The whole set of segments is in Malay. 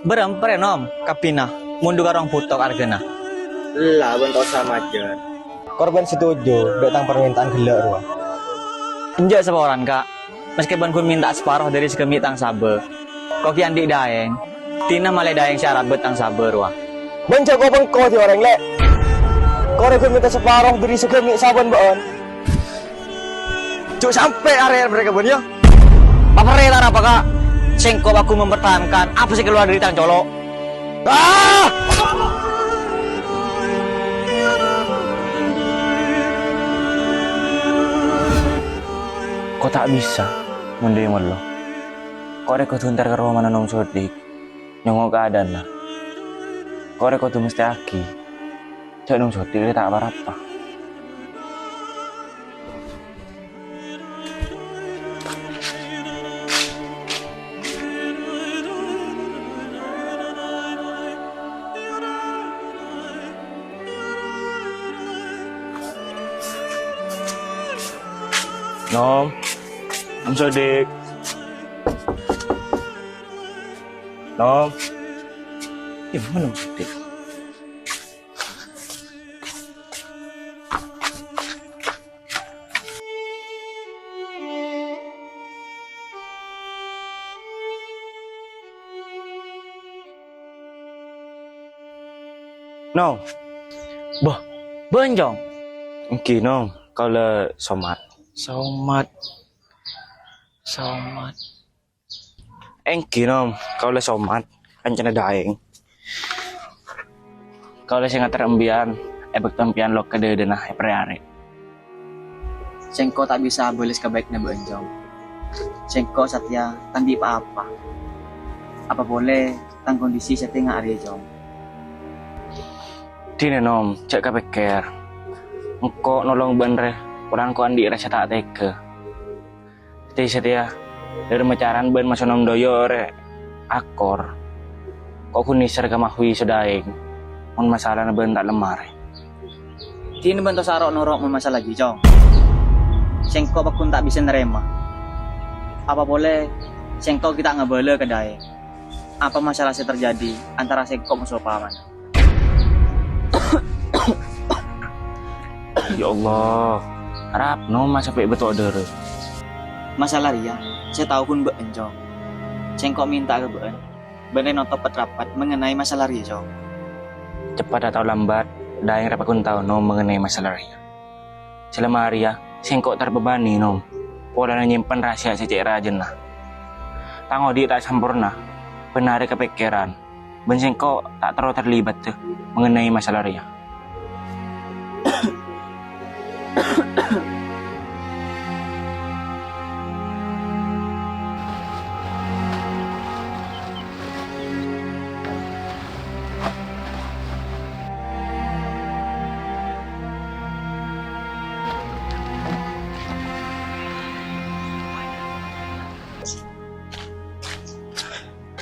Berempere nom kapina mundu karong putok argena. Lah bentuk sama aja. Korban setuju datang permintaan gelak ruang. Enjak seporan kak. Meskipun kun minta separuh dari sekemi tang sabe. Kok kian dik daeng. Tina malai daeng syarat betang sabe ruang. Bencak kau bengkok di orang lek. Kau rekun minta separuh dari sekemi saban baon. Cuk sampai area mereka bunyo. Paparetan apa kak? Sengko aku mempertahankan apa sih keluar dari tang colok? Ah! Kau tak bisa menerima lo. Kau reko tuntar ke rumah mana nom sodik, nyongok keadaan lah. Kau reko tuh mesti aki, cak nom sodik dia tak apa-apa. Nom sodik. Nom. Ya mana nom sodik? Nom. Boh, benjong. Mungkin nom, kau le somat. Somat. Engki nom, kau le somat, kancana daeng. Kau le singa terembian, ebek tempian lo kede denah epreare. Sengko tak bisa belis kebaiknya benjong. Sengko satya tandi apa-apa. Apa boleh tang kondisi setengah area jong. Dine nom, cek kepeker. Engko nolong benre, orang ko andi rasa tak teke. Setia, dari macaran ben masuk nom doyo re akor. Kok kuniser kamahui sudaing. Mun masalah na ben tak lemar. Tini bentuk sarok norok memasalah lagi jong. Sengko bakun tak bisa nerima. Apa boleh sengko kita ngebele ke daeng. Apa masalah sih terjadi antara sengko musuh paman? Ya Allah, harap nom sampai betul dere. Masalah Ria, saya tahu pun benjong. Sengko minta ke ben. Bener notop rapat mengenai masalah Ria jong. Cepat atau lambat, daeng rapat kun tahu nom mengenai masalah Ria. Selama Ria, sengko terbebani nom. Pola nyimpen rahasia secek rajen lah. Tango dia tak sempurna, benar kepikiran. Ben sengko tak terlalu terlibat tuh mengenai masalah Ria.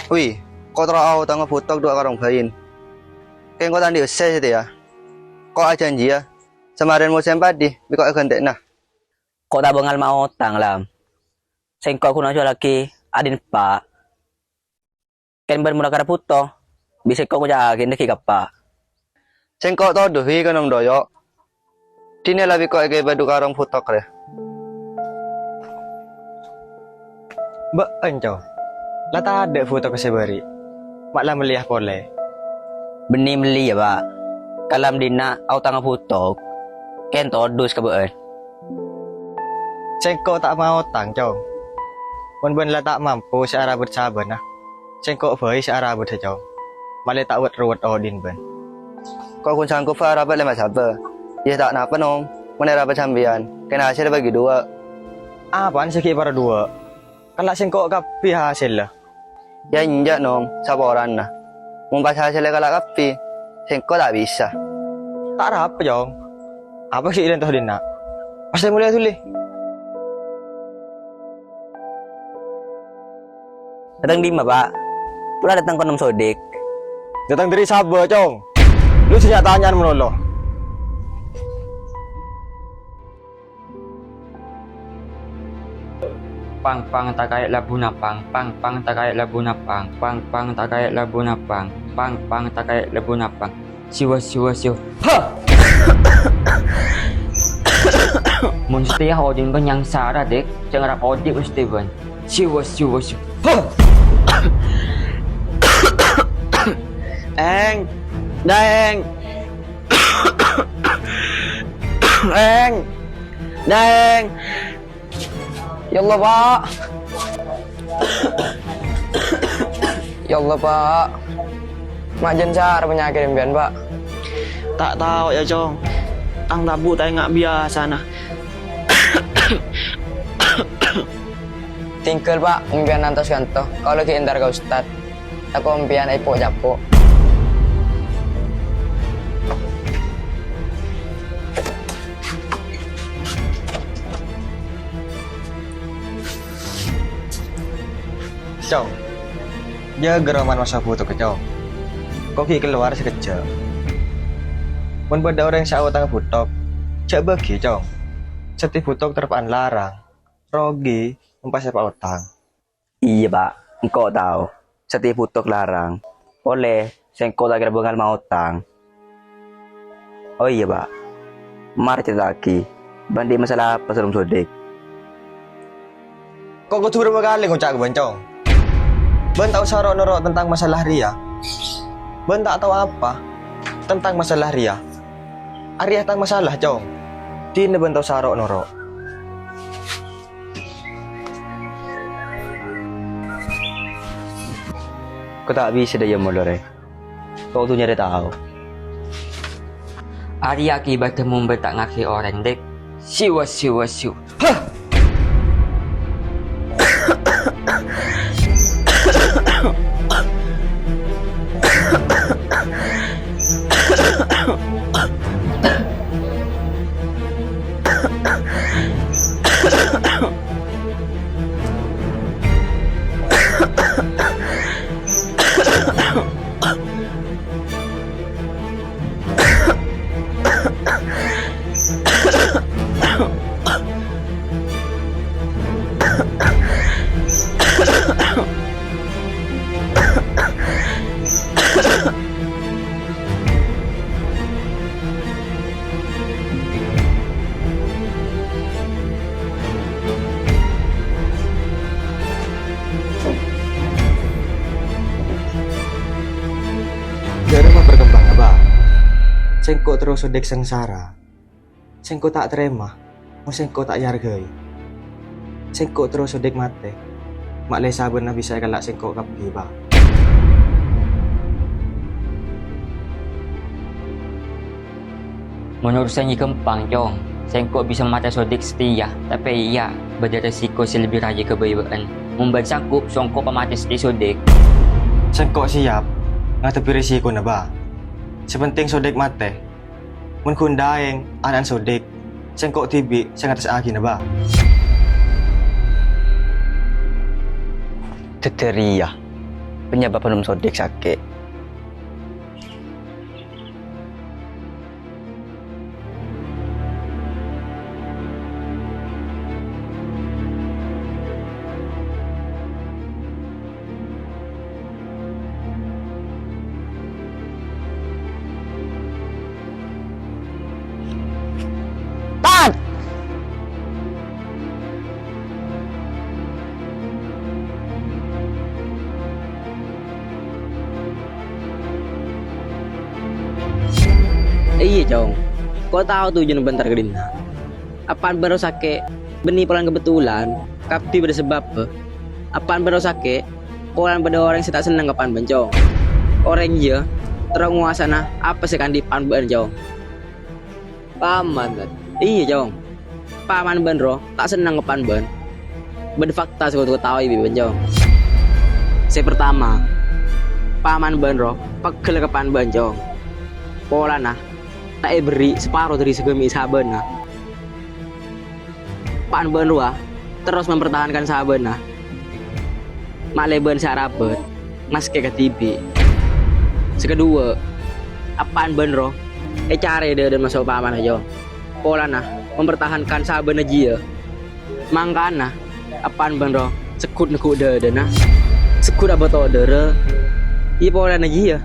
Wih, kau terau tangga putok dua karung bayin. Kayak kau tadi usai itu ya. Kau aja janji ya. Semarin mau sempat di, kok ganti nah. Kok tak bengal mau otang lam. Sengkok aku nak lagi adin pak. Kan bermula kara puto. Bisa kau jaga neki kapa. Sengkok tau duhi kanong doyok. Dini lebih kok kayak badu karung putok ya. Mbak Anco. Lata ada foto kesebari. Maklah melihat boleh. Benih meli ya pak. Kalam dina au tangga putok. Ken todus ke beun. Sengkok tak mau tang cong. Ben lah tak mampu searah bersabar nah. Sengkok bayi searah bersabar. Malah tak buat ruwet odin ben. Kau kun sanggup arah ber lima sabar. Ya tak napa nom. Mana rapat sambian. Kena hasil bagi dua. Apaan sih para dua? Kalau sengkok kapi hasil lah. Ya injak nom, sabaran nah. Mumpas hasilnya kalau kapi, sengkok tak bisa. Tak apa jong. Apa sih ilan toh dina? Pasti mulai tulis. Datang di mana pak? Pula datang konom sodik. Datang dari Sabah cong. Lu sejak tanyaan menoloh. pang pang tak kayak labu napang, pang pang tak kayak labu napang, pang pang tak kayak labu napang, pang pang tak kayak labu napang. Siwa siwa siwa. Ha! Mesti hodin ban yang sara dek, jangan rap odik mesti ban. Siwa siwa siwa. Ha! Eng, Daeng, Eng, Daeng. Ya Allah Pak. Ya Allah Pak. Mak jencar penyakit impian Pak. Tak tahu ya Cong. Tang tabu tay nggak biasa nah. Tinggal Pak, impian nantos kanto. Kalau lagi entar ke Ustad. Aku impian ipo japo. Cong, dia geraman masa foto ke Cong. Kok keluar sekejap. Pun pada orang yang sawat tangga butok, cak bagi Cong. Setiap butok terpaan larang, rogi, mempas sepak utang. Iya Pak, engkau tahu. Setiap putok larang. Oleh, sengkau tak kira bengal mau utang. Oh iya Pak, mari cerita lagi. Bandi masalah peselum sodik. Kok kudu berapa kali ngucap Cong? Ben tahu sarok norok tentang masalah Ria. Ben tak tahu apa tentang masalah Ria. Arya tentang masalah Cong. Dine ben tahu sarok norok. Kau tak bisa dia mulai. Kau tuh nyari tahu. Arya akibat member tak ngaki orang dek. Siwa siwa siwa. Ha! Dari mah berkembang apa? Sengko terus sodek sengsara. Sengko tak terima, mau sengko tak hargai. Sengko terus sodek mate. Mak le saben bisa galak sengko kapi ba. Menurut saya kempang Cong, sengkok bisa mata sodik setia, tapi iya berresiko selebih raja kebayaan. Membuat sangkup songkok pemati setia sodik. Sengko siap, ngatepi risiko na ba? Sepenting sodek mate. Mun kundaeng anan sodek, sengko tibi sangat seagi na ba? Teteria. Penyebab penuh sodik sakit. Iya Cong, kau tahu tujuan bentar kedina. Apaan baru sakit, benih pelan kebetulan, kapti pada sebab apaan baru sakit, koran pada orang yang tak senang kapan bencong. Orang je, terang nguasana apa sih kan di pan bencong. Paman kan? Iya Cong, paman benro tak senang kapan ben. Berfakta sekutu tahu ibu bencong. Saya pertama, paman benro pegel kapan bencong. Pola nah. Tak beri separuh dari segemi sahabatnya. Pan benua terus mempertahankan sahabatnya. Maleben sarabet maske ketibi. Sekedua, apaan benro? Cari dia dan masuk paman aja. Pola nah mempertahankan sahabatnya dia. Mangkana apaan bang ro sekut nekuk de nah sekut apa tau dere iya pola lagi ya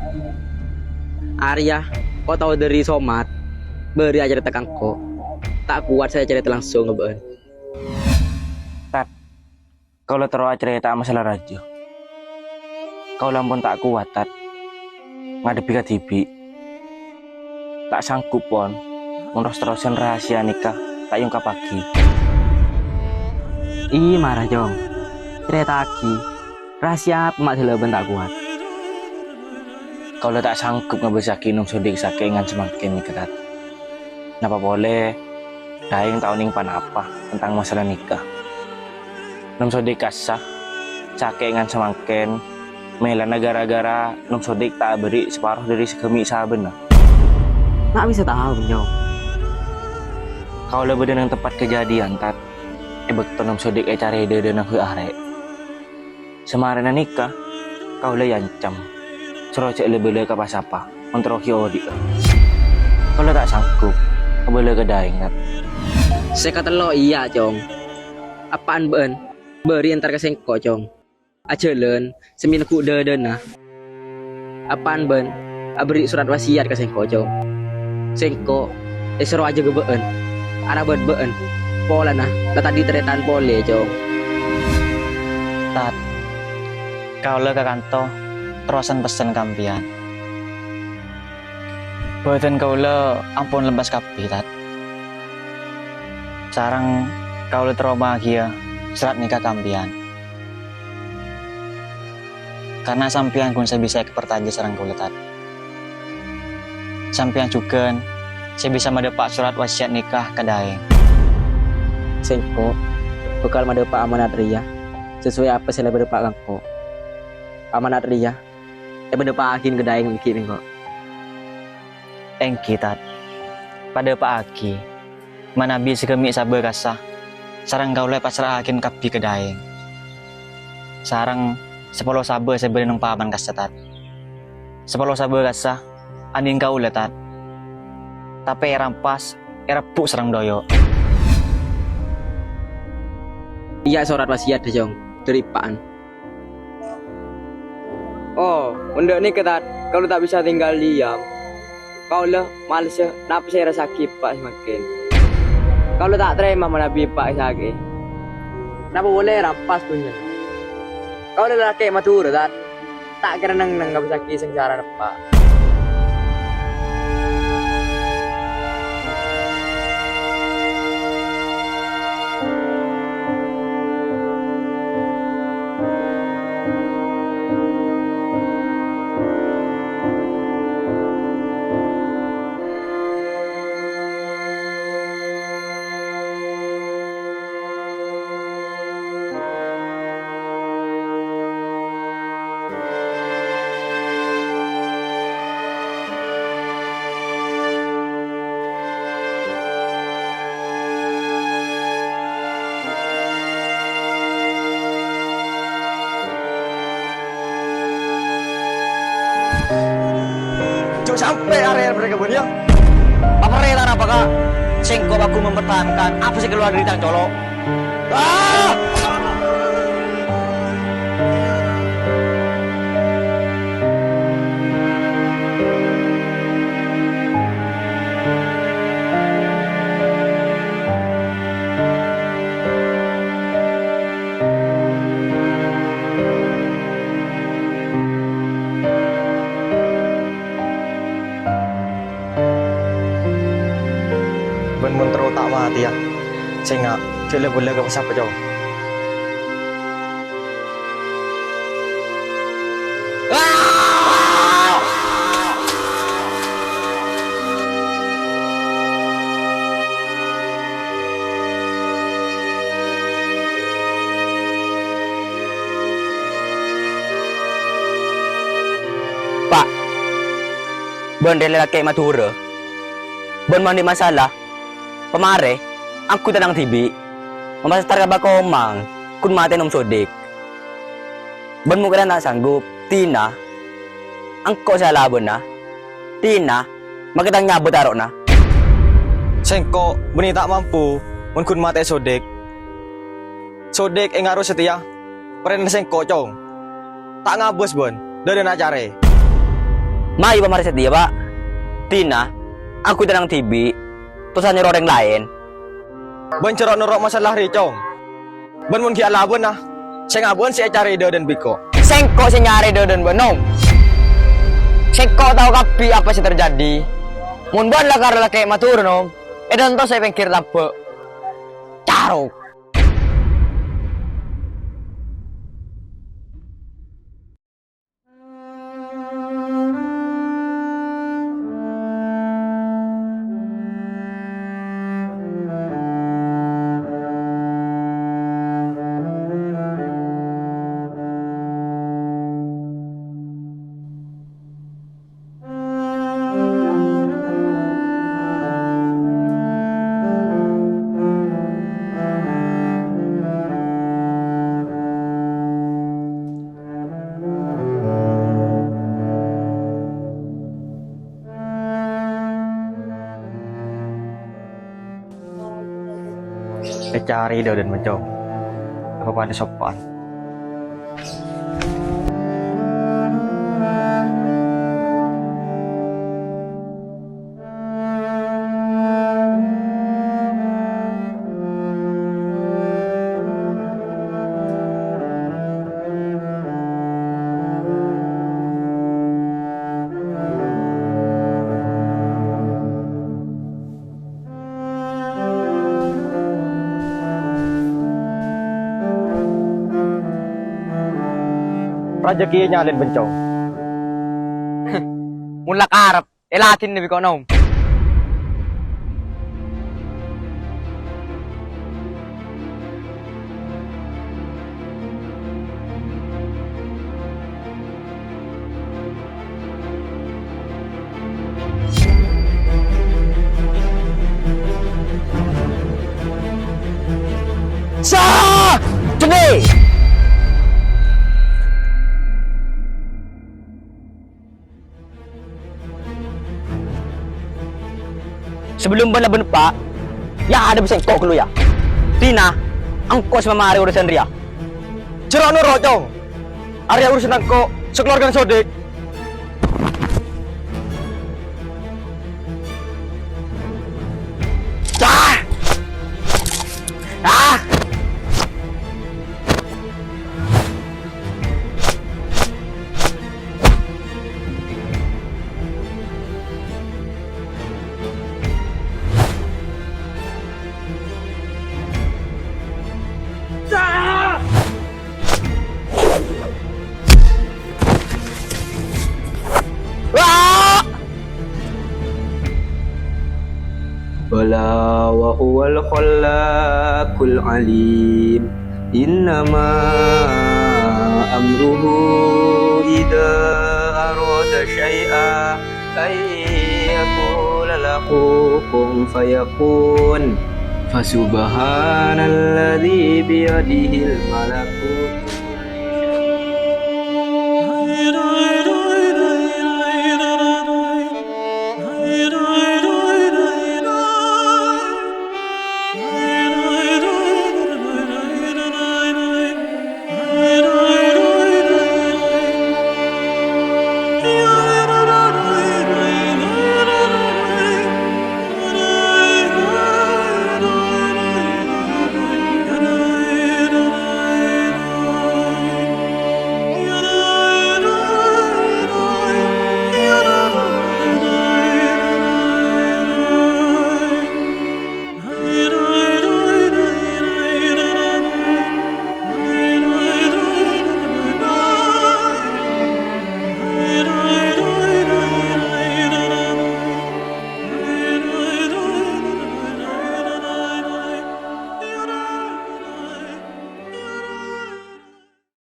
Arya kau tahu dari somat beri aja tekan kok tak kuat saya cerita langsung ngebeen Kau terus cerita masalah radio. Kau lampun tak kuat tat ngadepi ke TV. Tak sanggup pon terus-terusan rahasia nikah tak yungkap pagi. ih marah jong cerita lagi rahasia pemak seleben tak kuat Kau tak sanggup ngebesaki nung sodik sakingan semakin nikah tat. Napa boleh daing tahun ing panapa tentang masalah nikah. Nung sodik kasah sakingan semakin melana gara-gara nung sodik tak beri separuh dari sekemi saben. nak bisa tahu jong Kau lebih dengan tepat kejadian tat. Betul nung sodik cari ide nang arek. Semarin nikah kau le yancam. Suruh cek lebih ke pas apa menteroki odik. Kau tak sanggup kebele ke daing tat. saya kata lo iya jong apaan ben beri antar ke sengko jong ajelen semin ku de nah apaan ben beri surat wasiat ke sengko jong sengko seru aja gebeen arah been pola nah tadi teretan pole jong Tat, kau le ke kantor terusan pesen kampian. Badan kau le ampun lembas kapi tat. Sarang kau le terlalu bahagia serat nikah kampian. Karena sampian kun saya bisa kepertaja sarang kau letat. Sampian juga saya bisa mendapat surat wasiat nikah ke daeng. sengko bekal madepa amanat ria sesuai apa saya berdepak langko amanat ria berdepak akin ke daeng bikin kok Engki tat. Pada Pak Aki, manabi sekemi sabar kasah. Sarang kau le pasrah akin kapi ke daeng. Sarang 10 sabar saya beri nung paman kasah tat. 10 sabar kasah aning kau le tat. Tapi rampas repuk serang doyo. iya surat wasiat deh jong dari paan oh undang nih ketat kalau tak bisa tinggal diam kau lah males ya kenapa saya rasa sakit pak semakin kalau tak terima menabi pak sakit kenapa boleh rampas punya kau lah laki matur tak kira nang nggak bisa sakit sengsara pak Cuk sampai area mereka punya. Apa rela apa kak? Sengko aku mempertahankan apa sih keluar dari tang colok? Ah! Ben terus tak mati ya. Saya nggak boleh ke pasar jauh. Pak, bon rela kay matura. Bon mandi masalah. Pemare, aku tenang tibi. Memastar ka ba ko mang, kun mate nom sodik. Bon mo ka na sanggup, Tina. Angko sa labon na. Tina, makitang nyabot aro na. Sengko, beni tak mampu, mun kun mate sodek sodik ngaruh setia. Pren sengko cong. Tak ngabus bon. Dari nak cari. Mai pamari setia pak. Tina, aku tenang tibi. Terus hanya orang lain. Bon cerok norok masalah ri cong. Bon mun ki alabun nah. Saya ngabun saya cari dan biko. Sengko sing nyari dan benom. Sengko tahu kapi apa sih terjadi. Mun ban lah karena kayak matur nom. Dan to saya pikir apa. Caruk. Cari dan mencong. Apa pada sopan. Rezeki nyalin bencong. Mula karep. Elatin lebih kau nom. Sah! Cepat! Sebelum benar-benar pak, ya ada bisa kok lu ya. Tina, angkos memari urusan dia. Cerok norok cong. Area urusan aku sekeluarga sodik. Ah! Ah! Bala wa huwal khallaqul alim. Innama amruhu idza arada syai'a ay yaqula lahu kun fayakun. Fasubhanalladzi biyadihil malakut